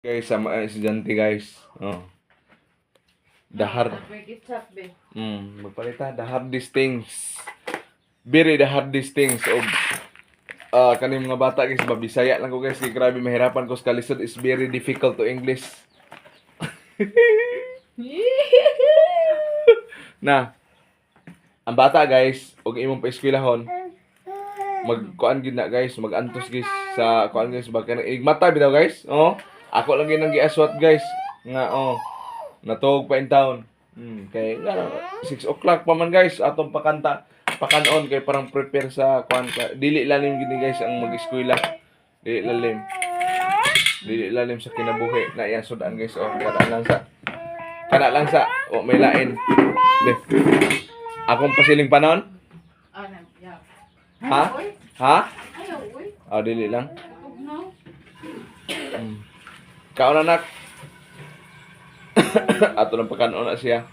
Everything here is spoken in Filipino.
Guys, sa mga estudyante guys. Oh. The hard. Magpalita. The hardest things. Very the hardest things of kaning mga bata guys, babisaya lang ko guys, kay grabe mahirapan ko sa kalisod is very difficult to English. Na ang bata guys, og imong paeskwelahon, magkuan gid na guys, magantos guys sa kuan guys, baka igmata bitaw guys. Oh, ako lang gyud nang giaswat guys nga natog pa in town. Kay nga 6 o'clock pa man guys atong pakanta pakanon kay parang prepare sa kuan ka. Dili lalim gini guys ang mag-eskwela. Dili lalim. Dili lalim sa kinabuhi na iya sudan guys. Oh, kana lang sa may lain. De. Akong pasiling panon? Ha? Ha? Oh, dili lang. Kaon anak. Ato lang pakanon na siya.